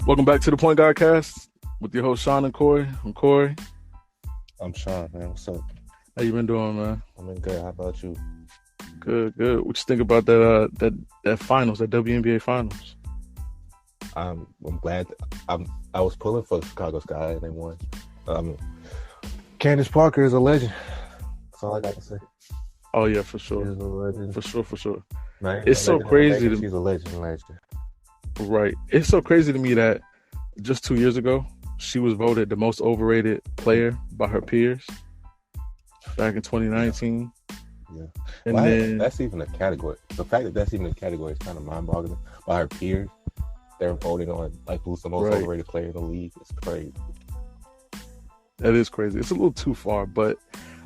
Welcome back to the Point Guard Cast with your host Sean and Corey. I'm Corey. I'm Sean, man. What's up? How you been doing, man? I'm in good. How about you? Good. What you think about that finals, that WNBA finals? I'm glad. I was pulling for the Chicago Sky and they won. Candace Parker is a legend. That's all I got to say. Oh yeah, for sure. She's a legend. For sure. Man, it's so crazy. She's a legend. Right. It's so crazy to me that just 2 years ago, she was voted the most overrated player by her peers back in 2019. Yeah. And then that's even a category. The fact that that's even a category is kind of mind-boggling. By her peers, they're voting on like who's the most overrated player in the league. It's crazy. That is crazy. It's a little too far, but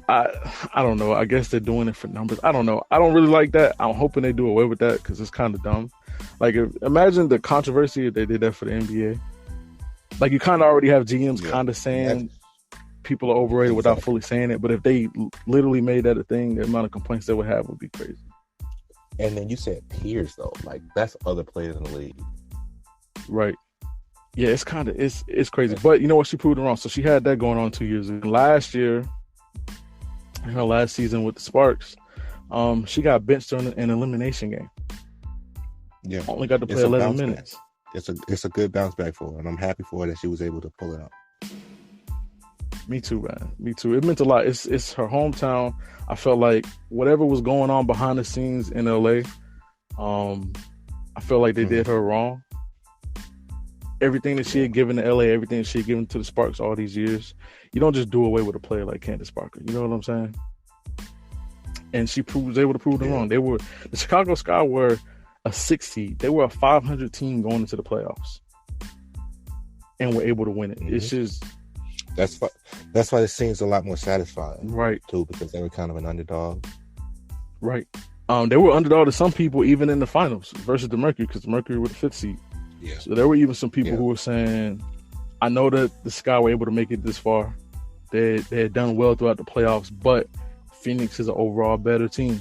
I don't know. I guess they're doing it for numbers. I don't know. I don't really like that. I'm hoping they do away with that because it's kind of dumb. Like, imagine the controversy if they did that for the NBA. Like, you kind of already have GMs kind of saying people are overrated without fully saying it. But if they literally made that a thing, the amount of complaints they would have would be crazy. And then you said peers, though. Like, that's other players in the league. Right. Yeah, it's crazy. But you know what? She proved it wrong. So she had that going on 2 years ago. Last year, in her last season with the Sparks, she got benched in an elimination game. Yeah, only got to play 11 minutes. It's a good bounce back for her, and I'm happy for her that she was able to pull it out. Me too, man. Me too. It meant a lot. It's her hometown. I felt like whatever was going on behind the scenes in LA, I felt like they did her wrong. Everything that she had given to LA, everything she had given to the Sparks all these years, you don't just do away with a player like Candace Parker. You know what I'm saying? And she was able to prove them wrong. The Chicago Sky were a 6 seed. They were a 500 team going into the playoffs and were able to win it. Mm-hmm. It's just that's why it seems a lot more satisfying, right? Too, because they were kind of an underdog, right? They were underdog to some people even in the finals versus the Mercury because the Mercury were the 5th seed. Yeah. So there were even some people who were saying, "I know that the Sky were able to make it this far. They had done well throughout the playoffs, but Phoenix is an overall better team."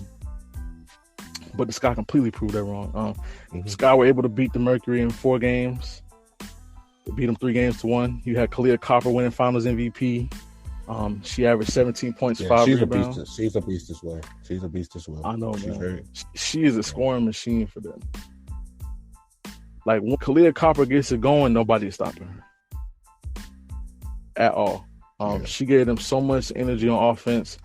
But the Sky completely proved that wrong. Sky were able to beat the Mercury in 4 games. They beat them 3-1. You had Kalia Copper winning Finals MVP. She averaged 17 points, 5 rebounds. She's a beast as well. I know, man. She is a scoring machine for them. Like, when Kalia Copper gets it going, nobody's stopping her at all. She gave them so much energy on offense,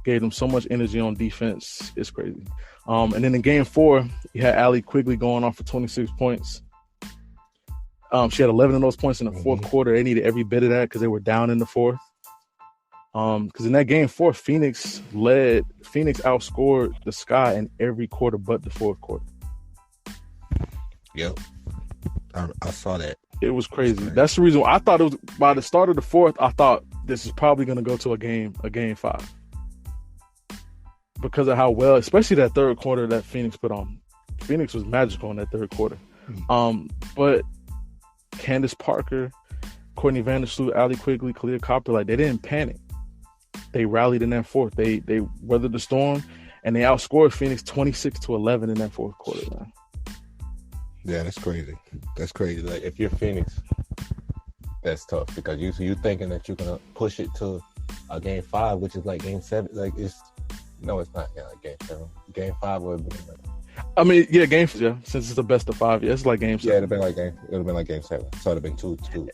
gave them so much energy on defense. It's crazy. And then in Game 4, you had Allie Quigley going off for 26 points. She had 11 of those points in the fourth quarter. They needed every bit of that because they were down in the fourth. Because in that Game 4, Phoenix outscored the Sky in every quarter but the fourth quarter. Yep. I saw that. It was crazy. That's the reason why I thought it was by the start of the fourth, I thought this is probably going to go to a game 5. Because of how well, especially that third quarter that Phoenix put on. Phoenix was magical in that third quarter. But Candace Parker, Courtney Vandersloot, Allie Quigley, Kalia Copper, like, they didn't panic. They rallied in that fourth. They weathered the storm, and they outscored Phoenix 26-11 in that fourth quarter, man. Yeah, that's crazy. Like, if you're Phoenix, that's tough because you thinking that you're gonna push it to a Game 5, which is like Game 7. Like, it's not like Game 7. Game 5 would have been like, I mean, since it's the best of 5, it's like Game 7. Yeah, it would have been like Game 7. So it would have been 2-2.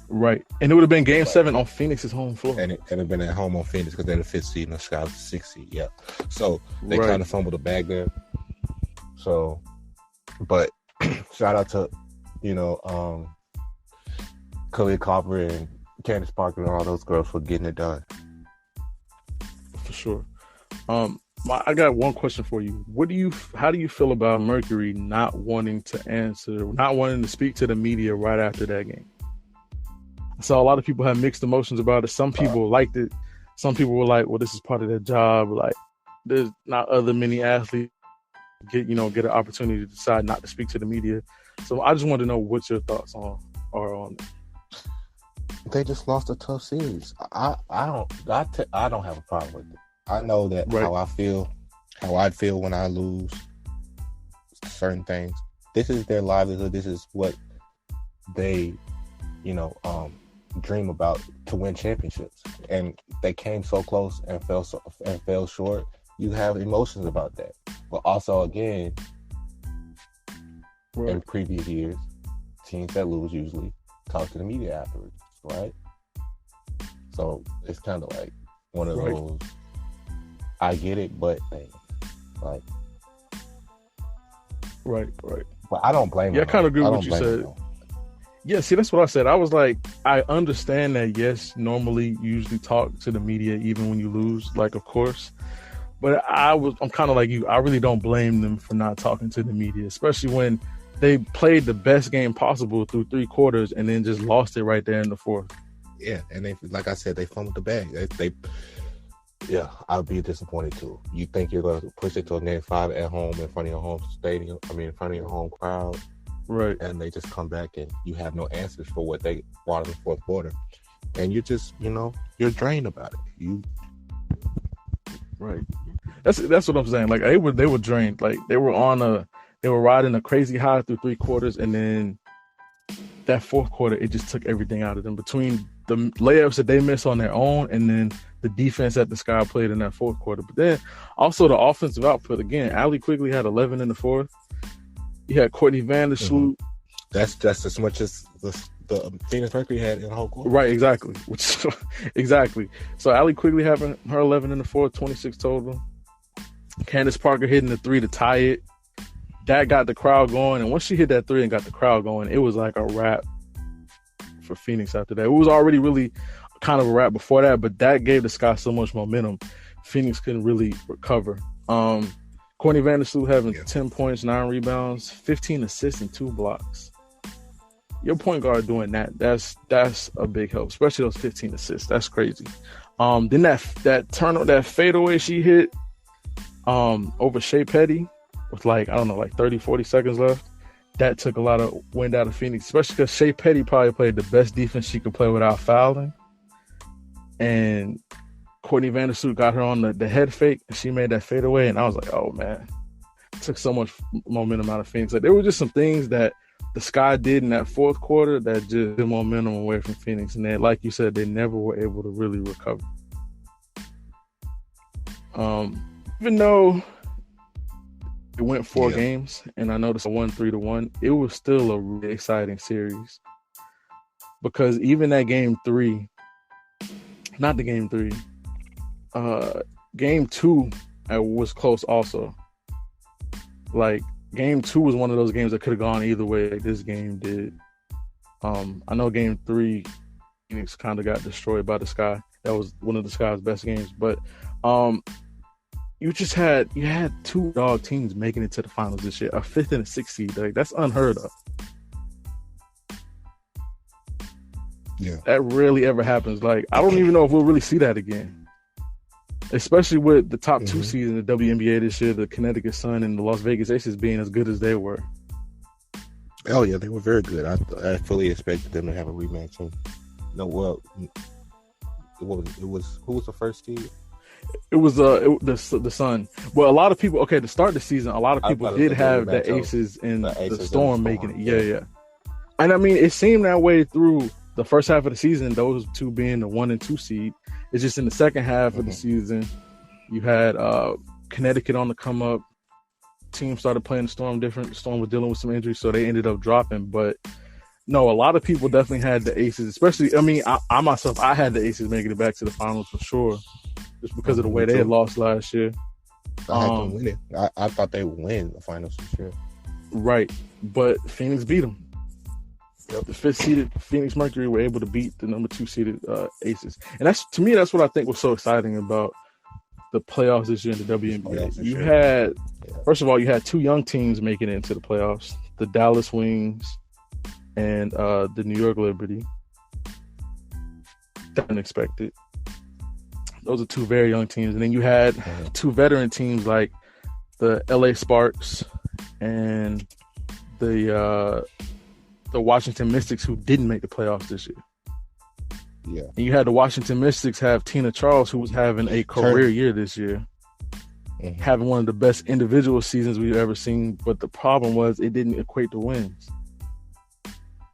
Right. And it would have been Game 7 on Phoenix's home floor. And it would have been at home on Phoenix because they're the 5th seed and the Sky was the 6th seed. Yeah. So they kind of fumbled the bag there. So, but shout out to, Kalia Copper and Candace Parker and all those girls for getting it done. For sure. I got one question for you. How do you feel about Mercury not wanting to speak to the media right after that game? So a lot of people have mixed emotions about it. Some people liked it. Some people were like, well, this is part of their job. Like, there's not other many athletes get an opportunity to decide not to speak to the media. So I just want to know what your thoughts are on it. They just lost a tough series. I don't have a problem with it. I know that how I feel when I lose certain things. This is their livelihood. This is what they, dream about to win championships, and they came so close and fell short. You have emotions about that, but also again, in previous years, teams that lose usually talk to the media afterwards, right? So it's kind of like one of those. I get it, but like, right. But I don't blame. Yeah, I kind of agree with what you said. Yeah, see, that's what I said. I was like, I understand that. Yes, normally you usually talk to the media even when you lose, like, of course. But I'm kind of like you. I really don't blame them for not talking to the media, especially when they played the best game possible through 3 quarters and then just lost it right there in the 4th. Yeah, and they, like I said, they fumbled the bag. Yeah, I'd be disappointed too. You think you're going to push it to a game 5 at home in front of your home stadium? I mean, in front of your home crowd, right? And they just come back and you have no answers for what they brought in the 4th quarter, and you just, you're drained about it. Right. That's what I'm saying. Like they were drained. Like they were riding a crazy high through 3 quarters, and then that 4th quarter, it just took everything out of them between the layups that they missed on their own, and then the defense that the Sky played in that 4th quarter. But then also the offensive output. Again, Allie Quigley had 11 in the 4th. You had Courtney Vandersloot. That's just as much as the Phoenix Mercury had in the whole quarter. Right, exactly. Exactly. So Allie Quigley having her 11 in the 4th, 26 total. Candace Parker hitting the 3 to tie it. That got the crowd going. And once she hit that 3 and got the crowd going, it was like a wrap for Phoenix after that. It was already really kind of a wrap before that, but that gave the Sky so much momentum. Phoenix couldn't really recover. Courtney Vandersloot having 10 points, 9 rebounds, 15 assists, and 2 blocks. Your point guard doing that's a big help, especially those 15 assists. That's crazy. Then that fadeaway she hit over Shea Petty with 30, 40 seconds left. That took a lot of wind out of Phoenix, especially because Shea Petty probably played the best defense she could play without fouling. And Courtney Vandersloot got her on the head fake, and she made that fadeaway. And I was like, oh, man. It took so much momentum out of Phoenix. Like, there were just some things that the Sky did in that 4th quarter that just took momentum away from Phoenix. And then, like you said, they never were able to really recover. Even though it went 4 games, and I noticed a 3-1, it was still a really exciting series. Because even that game 3, not the game 3, game 2 was close also. Like, game 2 was one of those games that could have gone either way like this game did. I know game 3, Phoenix kind of got destroyed by the Sky. That was one of the Sky's best games. But you had 2 dog teams making it to the finals this year, a 5th and a 6th seed. Like, that's unheard of. Yeah, that rarely ever happens. Like, I don't even know if we'll really see that again, especially with the top 2 seeds in the WNBA this year, the Connecticut Sun and the Las Vegas Aces being as good as they were. Oh yeah, they were very good. I fully expected them to have a rematch. It was who was the first seed? It was the Sun. Well, a lot of people. Okay, to start the season, a lot of people did have the Aces and the Storm making it. Yeah. And I mean, it seemed that way through the first half of the season. Those 2 being the 1 and 2 seed. It's just in the second half of the season, you had Connecticut on the come up. Team started playing the Storm different. The Storm was dealing with some injuries, so they ended up dropping. But no, a lot of people definitely had the Aces. Especially, I mean, I myself, I had the Aces making it back to the finals for sure. Just because of the way they had lost last year. I had them win it. I thought they would win the finals for sure. Right. But Phoenix beat them. Yep. The 5th seeded Phoenix Mercury were able to beat the number 2 seeded Aces. And to me, that's what I think was so exciting about the playoffs this year in the WNBA. First of all, you had 2 young teams making it into the playoffs, the Dallas Wings and the New York Liberty. Unexpected. Those are 2 very young teams. And then you had 2 veteran teams like the LA Sparks and the Washington Mystics, who didn't make the playoffs this year. Yeah. And you had the Washington Mystics have Tina Charles, who was having a career year this year. Having one of the best individual seasons we've ever seen. But the problem was it didn't equate to wins.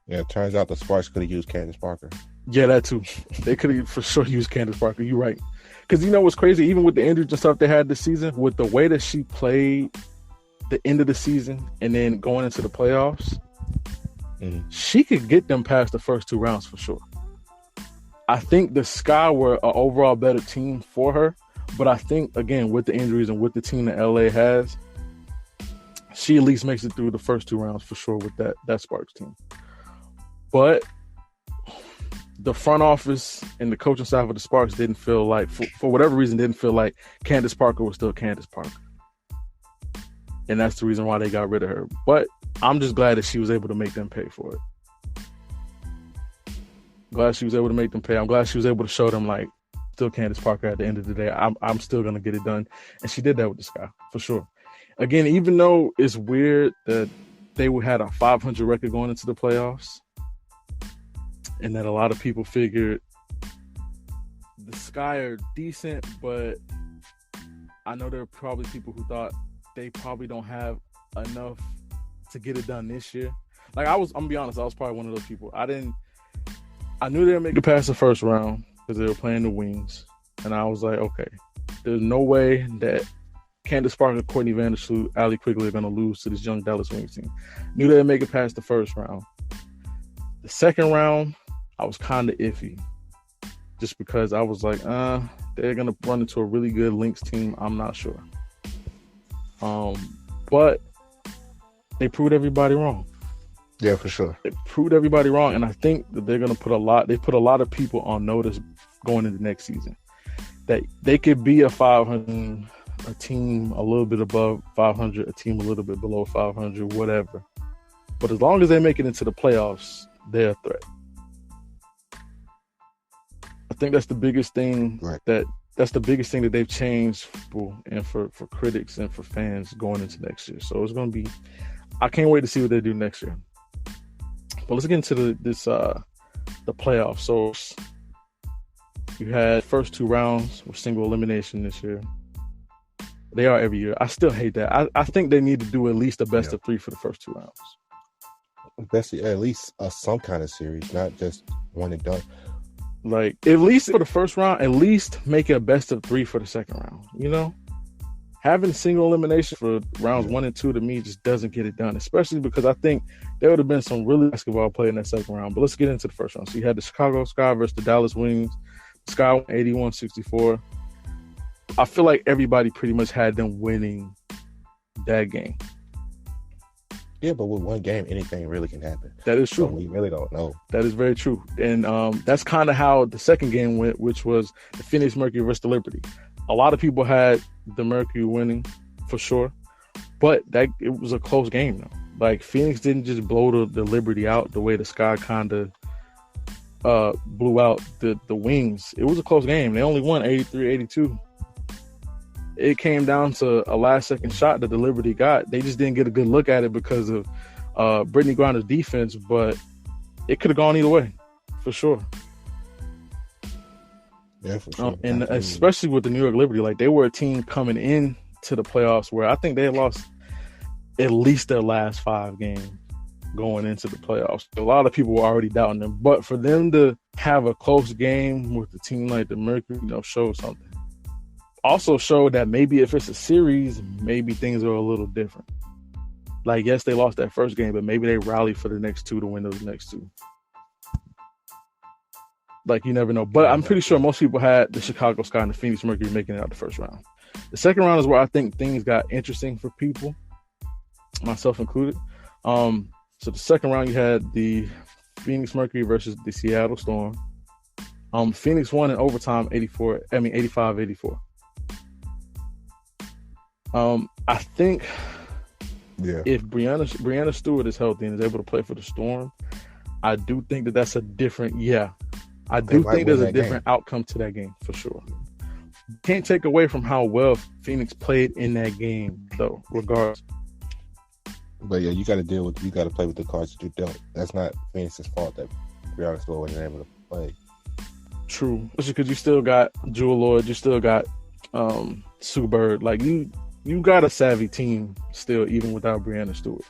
Yeah, it turns out the Sparks could have used Candace Parker. Yeah, that too. They could have for sure used Candace Parker. You're right. Because you know what's crazy? Even with the injuries and stuff they had this season, with the way that she played the end of the season and then going into the playoffs, she could get them past the first 2 rounds for sure. I think the Sky were an overall better team for her, but I think, again, with the injuries and with the team that LA has, she at least makes it through the first 2 rounds for sure with that Sparks team. But the front office and the coaching staff of the Sparks didn't feel like, for whatever reason, didn't feel like Candace Parker was still Candace Parker. And that's the reason why they got rid of her. But I'm just glad that she was able to make them pay for it. Glad she was able to make them pay. I'm glad she was able to show them, like, still Candace Parker at the end of the day. I'm still going to get it done. And she did that with the Sky, for sure. Again, even though it's weird that they had a 500 record going into the playoffs, and that a lot of people figured the Sky are decent, but I know there are probably people who thought they probably don't have enough to get it done this year. Like, I'm gonna be honest, I was probably one of those people. I knew they would make it past the first round because they were playing the Wings. And I was like, okay, there's no way that Candace Parker, Courtney Vandersloot, Allie Quigley are going to lose to this young Dallas Wings team. Knew they would make it past the first round. The second round, I was kind of iffy. Just because I was like, they're going to run into a really good Lynx team. I'm not sure. But they proved everybody wrong. Yeah, for sure. They proved everybody wrong, and I think that they're going to they put a lot of people on notice going into next season. That they could be a 500, a team a little bit above 500, a team a little bit below 500, whatever. But as long as they make it into the playoffs, they're a threat. I think that's the biggest thing that's the biggest thing that they've changed for people and for critics and for fans going into next year. So it's going to be, I can't wait to see what they do next year. But let's get into the playoffs. So you had first 2 rounds with single elimination this year. They are every year. I still hate that. I think they need to do at least a best of 3 for the first 2 rounds. At least some kind of series, not just one and done. Like, at least for the first round, at least make it a best of 3 for the second round. You know, having single elimination for rounds 1 and 2 to me just doesn't get it done, especially because I think there would have been some really basketball played in that second round. But let's get into the first round. So you had the Chicago Sky versus the Dallas Wings. The Sky won 81-64. I feel like everybody pretty much had them winning that game. Yeah, but with one game, anything really can happen. That is true. So we really don't know. That is very true. And that's kind of how the second game went, which was the Phoenix Mercury versus the Liberty. A lot of people had the Mercury winning for sure, but it was a close game though. Like, Phoenix didn't just blow the Liberty out the way the Sky kind of blew out the Wings. It was a close game. They only won 83-82. It came down to a last-second shot that the Liberty got. They just didn't get a good look at it because of Brittany Griner's defense, but it could have gone either way, for sure. Yeah, for sure. And especially with the New York Liberty, like, they were a team coming in to the playoffs where I think they lost at least their last 5 games going into the playoffs. A lot of people were already doubting them, but for them to have a close game with a team like the Mercury, showed something. Also showed that maybe if it's a series, maybe things are a little different. Like, yes, they lost that first game, but maybe they rally for the next 2 to win those next 2. Like, you never know. But I'm pretty sure most people had the Chicago Sky and the Phoenix Mercury making it out the first round. The second round is where I think things got interesting for people, myself included. So the second round, you had the Phoenix Mercury versus the Seattle Storm. Phoenix won in overtime 85-84. I think if Brianna Stewart is healthy and is able to play for the Storm, I do think that that's a different there's a different outcome to that game for sure. Can't take away from how well Phoenix played in that game though, regardless. But yeah, you got to play with the cards that you dealt. That's not Phoenix's fault that Brianna Stewart wasn't able to play. True, especially because you still got Jewel Lloyd, you still got Sue Bird. Like, you got a savvy team still, even without Brianna Stewart.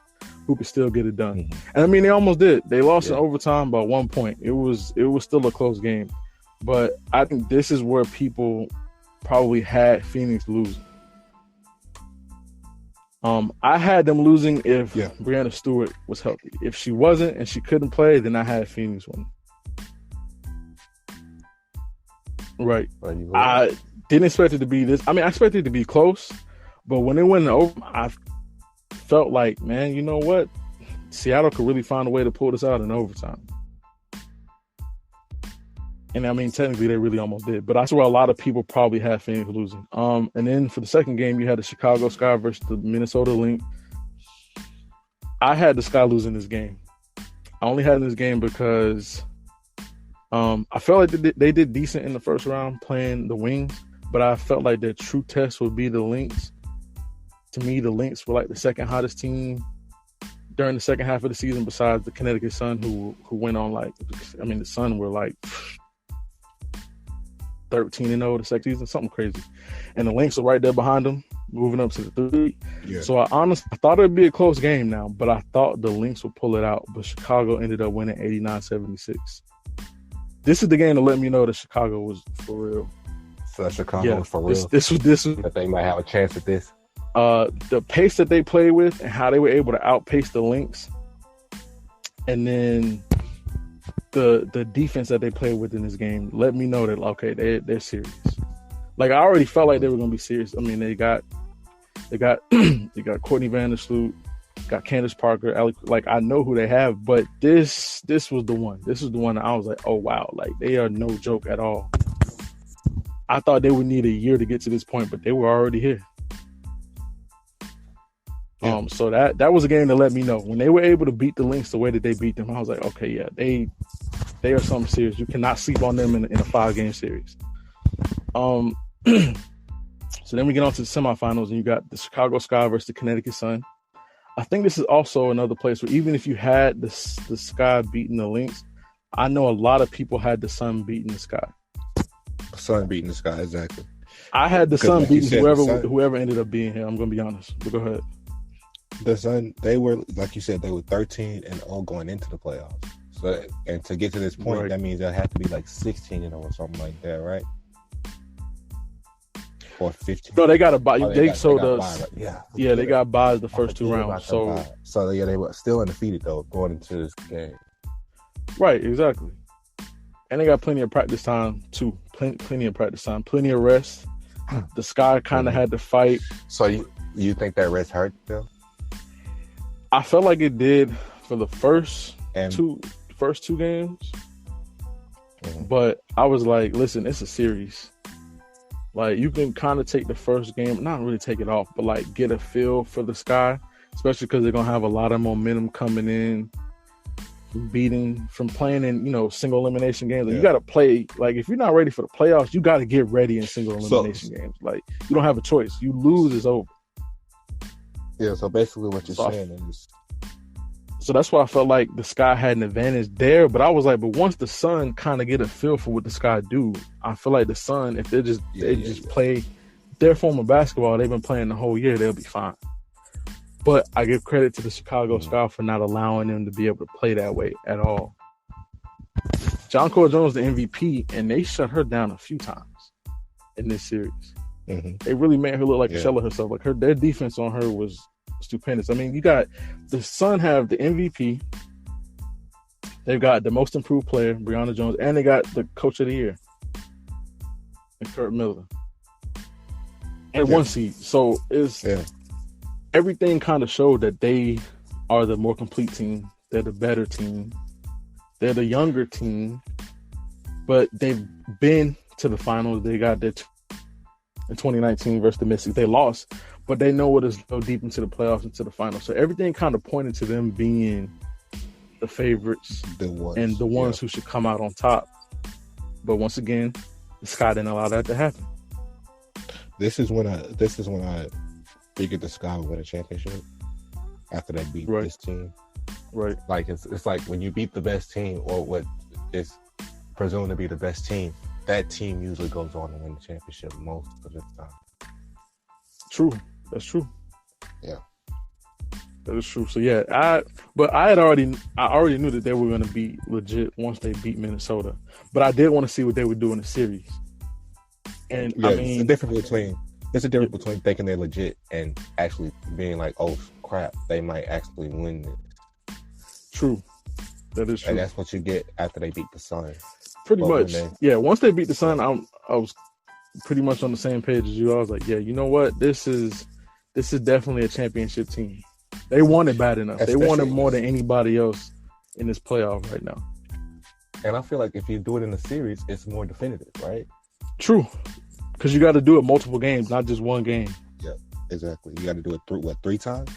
who could still get it done. Mm-hmm. And I mean, they almost did. They lost in overtime by 1 point. It was still a close game. But I think this is where people probably had Phoenix losing. I had them losing if Breanna Stewart was healthy. If she wasn't and she couldn't play, then I had Phoenix winning. Right. I didn't expect it to be this. I mean, I expected it to be close, but when it went over, I felt like, man, you know what? Seattle could really find a way to pull this out in overtime. And I mean, technically, they really almost did. But that's where a lot of people probably had Phoenix losing. And then for the second game, you had the Chicago Sky versus the Minnesota Lynx. I had the Sky losing this game. I only had this game because I felt like they did decent in the first round playing the Wings, but I felt like their true test would be the Lynx. To me, the Lynx were like the second hottest team during the second half of the season, besides the Connecticut Sun, who went on the Sun were like 13-0 the second season, something crazy, and the Lynx are right there behind them, moving up to the 3. Yeah. So I thought it'd be a close game now, but I thought the Lynx would pull it out, but Chicago ended up winning 89-76. This is the game to let me know that Chicago was for real. So Chicago was for real. This was that they might have a chance at this. The pace that they played with and how they were able to outpace the Lynx, and then the defense that they played with in this game let me know that okay, they're serious. Like I already felt like they were going to be serious. I mean, they got Courtney Vandersloot, got Candace Parker, like I know who they have, but this was the one. This is the one that I was like, oh wow, like they are no joke at all. I thought they would need a year to get to this point, but they were already here. Yeah. So that was a game that let me know when they were able to beat the Lynx the way that they beat them. I was like, okay, yeah, they are something serious. You cannot sleep on them in a 5-game series. So then we get on to the semifinals, and you got the Chicago Sky versus the Connecticut Sun. I think this is also another place where even if you had the Sky beating the Lynx, I know a lot of people had the Sun beating the Sky. Sun beating the Sky, exactly. I had the Sun beating whoever ended up being here. I'm going to be honest, but go ahead. The Sun, they were, like you said, they were 13-0 going into the playoffs. So, and to get to this point, that means they'll have to be like 16-0 or something like that, right? Or 15. No, they got a bye. They got buys the first 2 rounds. So they were still undefeated though going into this game. Right, exactly. And they got plenty of practice time too. Plenty of practice time, plenty of rest. The Sky kind of had to fight. So you think that rest hurt them? I felt like it did for the first two games. Mm-hmm. But I was like, listen, it's a series. Like, you can kind of take the first game, not really take it off, but like get a feel for the Sky, especially because they're going to have a lot of momentum coming in from playing in, single elimination games. Like, you got to play, like, if you're not ready for the playoffs, you got to get ready in single elimination games. Like, you don't have a choice. You lose, it's over. Yeah, so basically what you're saying is... So that's why I felt like the Sky had an advantage there. But I was like, but once the Sun kind of get a feel for what the Sky do, I feel like the Sun, if they just play their form of basketball they've been playing the whole year, they'll be fine. But I give credit to the Chicago Sky for not allowing them to be able to play that way at all. John Cole Jones, the MVP, and they shut her down a few times in this series. Mm-hmm. They really made her look like a shell of herself. Like their defense on her was stupendous. I mean, you got the Sun have the MVP. They've got the most improved player, Breonna Jones, and they got the coach of the year, and Kurt Miller, and 1 seed. So everything kind of showed that they are the more complete team. They're the better team. They're the younger team, but they've been to the finals. They got their in 2019 versus the Mystics. They lost, but they know what is go deep into the playoffs, into the finals. So everything kind of pointed to them being the favorites and the ones who should come out on top. But once again, the Sky didn't allow that to happen. This is when I figured the Sky would win a championship after they beat this team. Right. Like it's like when you beat the best team or what is presumed to be the best team, that team usually goes on to win the championship most of the time. True. That's true. Yeah. That is true. So yeah, I already knew that they were going to be legit once they beat Minnesota, but I did want to see what they would do in the series. And yeah, I mean, it's a difference between thinking they're legit and actually being like, oh crap, they might actually win this. True, that is true. And that's what you get after they beat the Sun. Pretty much, yeah. Once they beat the Sun, I was pretty much on the same page as you. I was like, yeah, you know what? This is definitely a championship team. They want it bad enough. They want it more than anybody else in this playoff right now. And I feel like if you do it in the series, it's more definitive, right? True, because you got to do it multiple games, not just one game. Yeah, exactly. You got to do it through 3 times.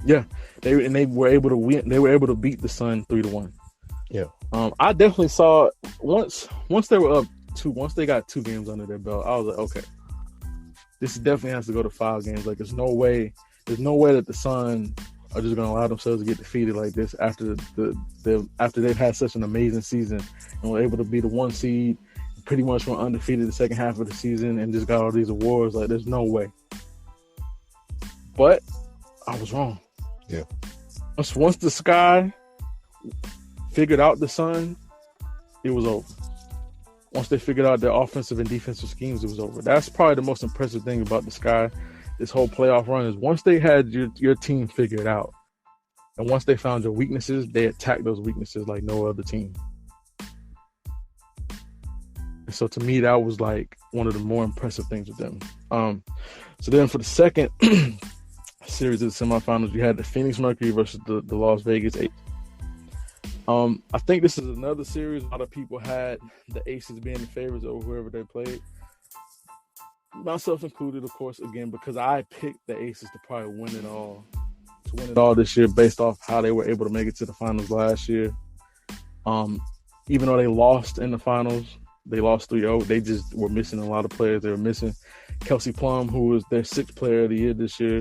Yeah, they were able to win. They were able to beat the Sun 3-1. Yeah. I definitely saw once they were up 2. Once they got 2 games under their belt, I was like, okay, this definitely has to go to 5 games. Like, there's no way that the Sun are just going to allow themselves to get defeated like this after after they've had such an amazing season and were able to be the 1 seed, pretty much went undefeated the second half of the season and just got all these awards. Like, there's no way. But I was wrong. Yeah. Once the Sky figured out the Sun, it was over. Once they figured out their offensive and defensive schemes, it was over. That's probably the most impressive thing about the Sky this whole playoff run is once they had your team figured out, and once they found your weaknesses, they attacked those weaknesses like no other team. And so to me, that was like one of the more impressive things with them. So then for the second series of the semifinals, you had the Phoenix Mercury versus the Las Vegas Aces. I think this is another series. A lot of people had the Aces being the favorites over whoever they played. Myself included, of course, again, because I picked the Aces to probably win it all this year based off how they were able to make it to the finals last year. Even though they lost in the finals, they lost 3-0. They just were missing a lot of players. They were missing Kelsey Plum, who was their 6th player of the year this year.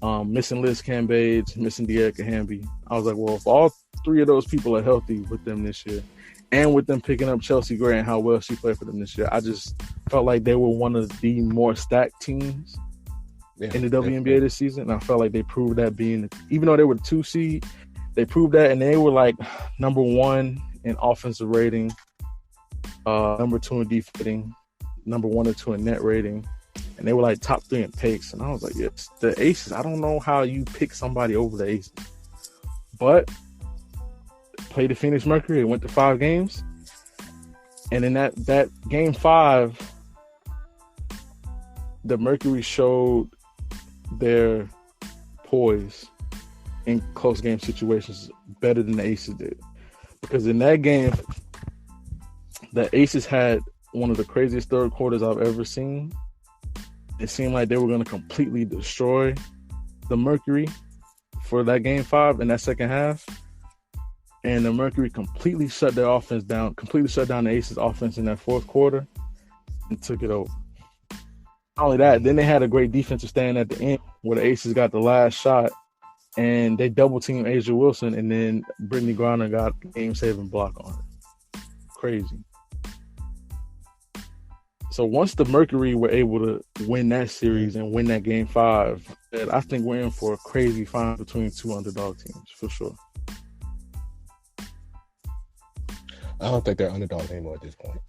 Missing Liz Cambage, missing De'Erica Hamby. I was like, well, if all 3 of those people are healthy with them this year, and with them picking up Chelsea Gray and how well she played for them this year, I just felt like they were one of the more stacked teams in the WNBA this season. And I felt like they proved that even though they were the 2 seed, they proved that, and they were like number 1 in offensive rating, number 2 in defense rating, number 1 or 2 in net rating. And they were like top 3 in pace. And I was like, yes, the Aces, I don't know how you pick somebody over the Aces. But played the Phoenix Mercury. It went to 5 games. And in that game 5, the Mercury showed their poise in close game situations better than the Aces did. Because in that game, the Aces had one of the craziest third quarters I've ever seen. It seemed like they were going to completely destroy the Mercury for that game 5 in that second half. And the Mercury completely shut their offense down, completely shut down the Aces offense in that fourth quarter and took it over. Not only that, then they had a great defensive stand at the end where the Aces got the last shot and they double teamed Asia Wilson, and then Brittany Griner got a game-saving block on her. Crazy. So once the Mercury were able to win that series and win that game 5, I think we're in for a crazy final between 2 underdog teams for sure. I don't think they're underdogs anymore at this point.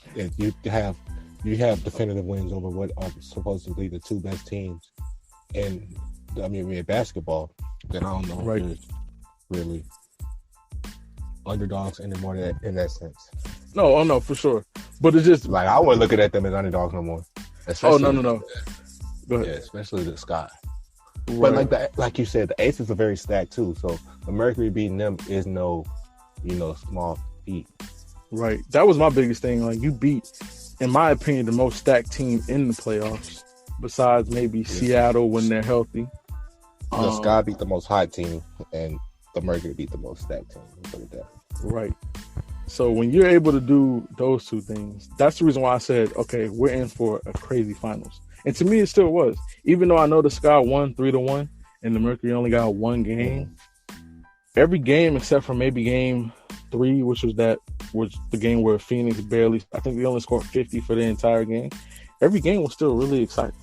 You have definitive wins over what are supposedly the 2 best teams in WNBA basketball. Then I don't know if there's really underdogs anymore in that sense. No, for sure. But it's just like I wasn't looking at them as underdogs no more. No. Go ahead. Yeah, especially the Sky. Right. But like you said, the Aces are very stacked too. So the Mercury beating them is no, small feat. Right. That was my biggest thing. Like, you beat, in my opinion, the most stacked team in the playoffs, besides maybe Seattle when they're healthy. The Sky beat the most hot team, and the Mercury beat the most stacked team. Put it that. Right. So when you're able to do those 2 things, that's the reason why I said, okay, we're in for a crazy finals. And to me, it still was. Even though I know the Sky won 3-1 and the Mercury only got 1 game, every game except for maybe game 3, which was the game where Phoenix barely, I think they only scored 50 for the entire game. Every game was still really exciting.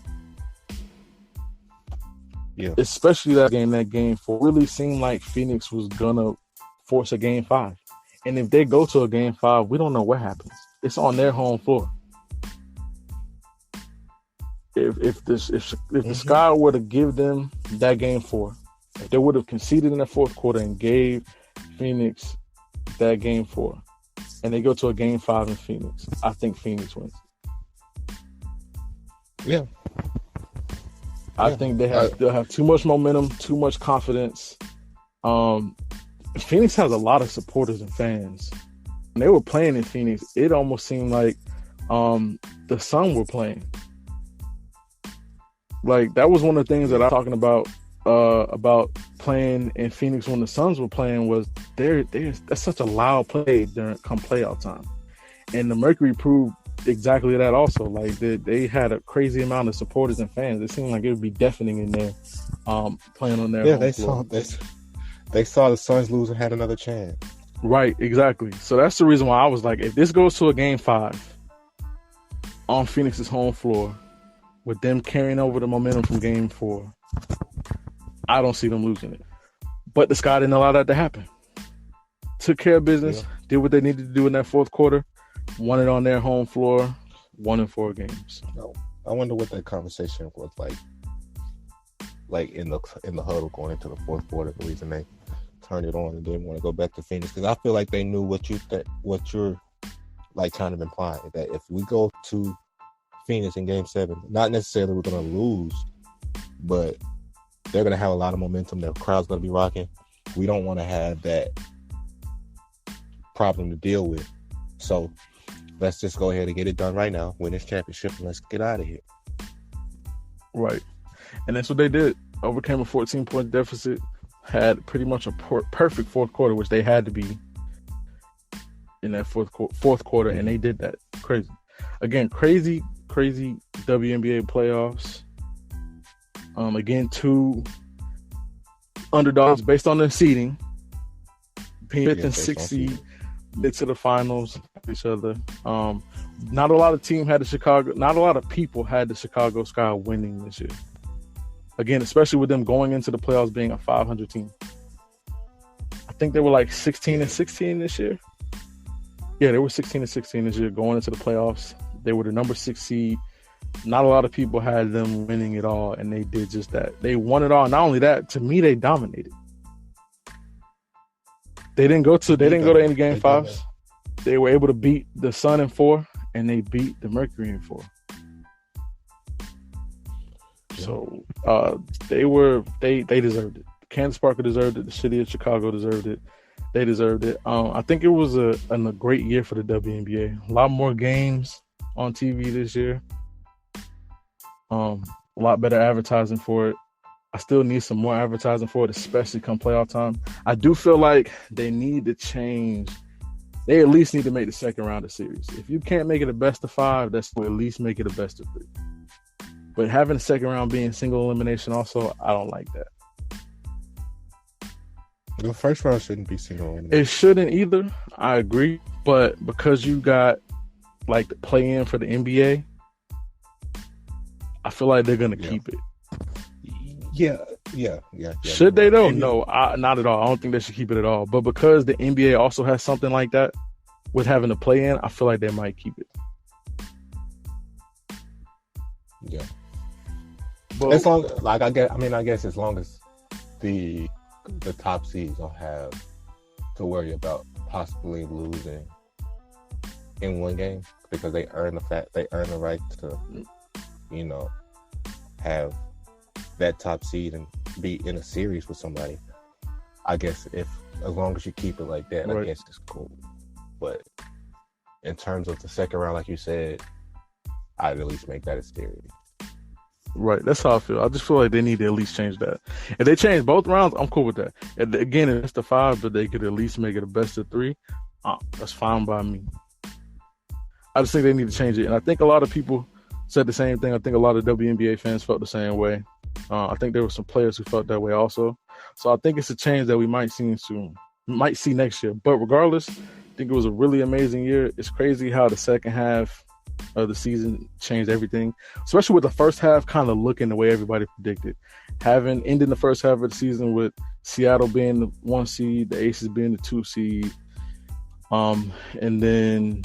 Yeah. Especially that game 4 really seemed like Phoenix was gonna force a game 5. And if they go to a game 5, we don't know what happens. It's on their home floor. If the Sky were to give them that game 4, if they would have conceded in the fourth quarter and gave Phoenix that game 4, and they go to a game 5 in Phoenix, I think Phoenix wins. Yeah. I think they'll have too much momentum, too much confidence. Phoenix has a lot of supporters and fans. When they were playing in Phoenix, it almost seemed like the Sun were playing. Like, that was one of the things that I'm talking about playing in Phoenix when the Suns were playing, was that's such a loud play during come playoff time. And the Mercury proved exactly that also. Like, they had a crazy amount of supporters and fans. It seemed like it would be deafening in there, playing on their home floor. They saw the Suns lose and had another chance. Right, exactly. So that's the reason why I was like, if this goes to a game 5 on Phoenix's home floor, with them carrying over the momentum from game 4, I don't see them losing it. But the Sky didn't allow that to happen. Took care of business, did what they needed to do in that fourth quarter, won it on their home floor, won in 4 games. I wonder what that conversation was like in the huddle going into the fourth quarter, the reason they turned it on and didn't want to go back to Phoenix. Because I feel like they knew what you're like kind of implying, that if we go to Phoenix in game 7, not necessarily we're going to lose, but they're going to have a lot of momentum. Their crowd's going to be rocking. We don't want to have that problem to deal with. So let's just go ahead and get it done right now, win this championship, and let's get out of here. Right. And that's what they did. Overcame a 14-point deficit, had pretty much a perfect fourth quarter, which they had to be in that fourth quarter, and they did that. Crazy. Again, crazy WNBA playoffs. Again, 2 underdogs based on their seeding. Being 5th and 6th seed, get to the finals each other. Not a lot of people had the Chicago Sky winning this year. Again, especially with them going into the playoffs being a 500 team. I think they were like 16 and 16 this year. Yeah, they were 16 and 16 this year going into the playoffs. They were the number 6 seed. Not a lot of people had them winning it all, and they did just that. They won it all. Not only that, to me, they dominated. They didn't go to any game 5s. They were able to beat the Sun in 4, and they beat the Mercury in 4. So they deserved it. Candace Parker deserved it. The city of Chicago deserved it. They deserved it. I think it was a great year for the WNBA. A lot more games on TV this year. A lot better advertising for it. I still need some more advertising for it, especially come playoff time. I do feel like they need to change. They at least need to make the second round of series. If you can't make it a best of 5, that's at least make it a best of 3. But having the second round being single elimination also, I don't like that. The first round shouldn't be single elimination. It shouldn't either. I agree. But because you got like the play-in for the NBA, I feel like they're going to keep it. Yeah. Should they though? No, not at all. I don't think they should keep it at all. But because the NBA also has something like that with having a play-in, I feel like they might keep it. Yeah. But as long, like I guess as long as the top seeds don't have to worry about possibly losing in one game, because they earn the right to, have that top seed and be in a series with somebody. I guess as long as you keep it like that, right, I guess it's cool. But in terms of the second round, like you said, I'd at least make that a series. Right, that's how I feel. I just feel like they need to at least change that. If they change both rounds, I'm cool with that. Again, it's the 5, but they could at least make it a best of 3. That's fine by me. I just think they need to change it. And I think a lot of people said the same thing. I think a lot of WNBA fans felt the same way. I think there were some players who felt that way also. So I think it's a change that we might see next year. But regardless, I think it was a really amazing year. It's crazy how the second half of the season changed everything, especially with the first half kind of looking the way everybody predicted. Having ended the first half of the season with Seattle being the 1 seed, the Aces being the 2 seed, and then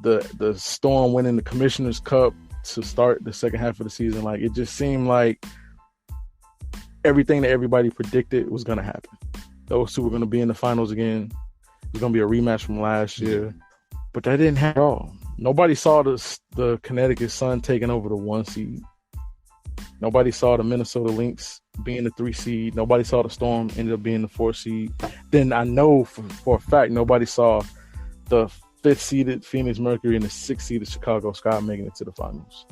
the Storm winning the Commissioner's Cup to start the second half of the season. Like, it just seemed like everything that everybody predicted was going to happen. Those two were going to be in the finals again. It was going to be a rematch from last year. But that didn't happen at all. Nobody saw the Connecticut Sun taking over the 1 seed. Nobody saw the Minnesota Lynx being the 3 seed. Nobody saw the Storm ended up being the 4 seed. Then I know for a fact nobody saw the 5th seeded Phoenix Mercury and the 6th seeded Chicago Sky making it to the finals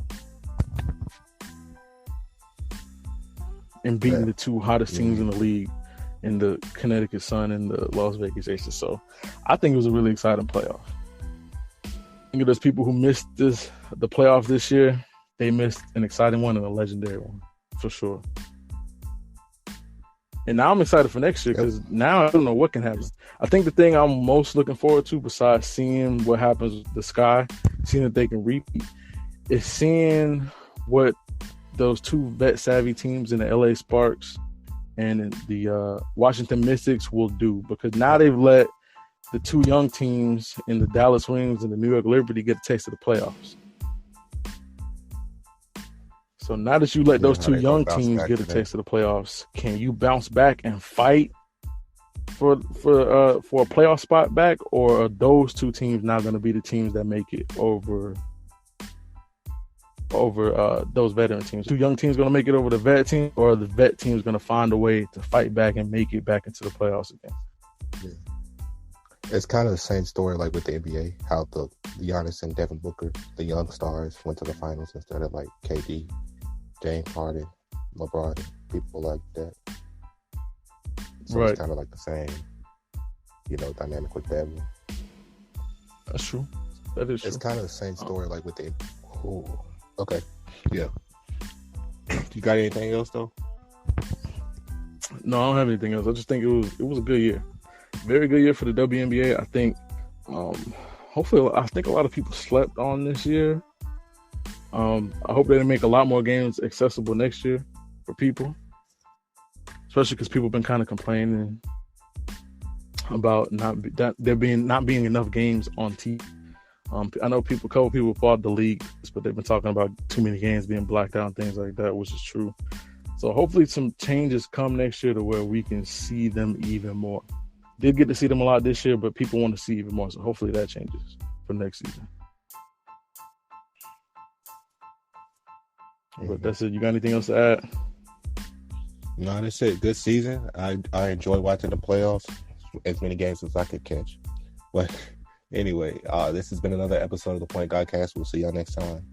and beating the two hottest teams in the league, in the Connecticut Sun and the Las Vegas Aces. So I think it was a really exciting playoff. I think there's people who missed the playoff this year. They missed an exciting one and a legendary one, for sure. And now I'm excited for next year because now I don't know what can happen. I think the thing I'm most looking forward to, besides seeing what happens with the Sky, seeing that they can repeat, is seeing what those two vet-savvy teams in the LA Sparks and the Washington Mystics will do. Because now they've let the two young teams in the Dallas Wings and the New York Liberty get a taste of the playoffs. So now that you let those two young teams get a taste of the playoffs, can you bounce back and fight for a playoff spot back, or are those two teams now going to be the teams that make it over those veteran teams? Two young teams going to make it over the vet team, or are the vet teams going to find a way to fight back and make it back into the playoffs again? Yeah. It's kind of the same story like with the NBA, how the Giannis and Devin Booker, the young stars, went to the finals instead of like KD, James Harden, LeBron, people like that. So It's kind of like the same, dynamic with them. That's true. That is true. It's kind of the same story like with the... Okay. Yeah. You got anything else, though? No, I don't have anything else. I just think it was a good year. Very good year for the WNBA. I think, hopefully, I think a lot of people slept on this year. I hope they make a lot more games accessible next year for people, especially because people have been kind of complaining about not being enough games on TV. I know a couple people fought the league, but they've been talking about too many games being blacked out and things like that, which is true. So hopefully some changes come next year to where we can see them even more. Did get to see them a lot this year, but people want to see even more. So hopefully that changes for next season. But that's it. You got anything else to add? No, that's it. Good season. I enjoy watching the playoffs, as many games as I could catch. But anyway, this has been another episode of the Point Guard Cast. We'll see y'all next time.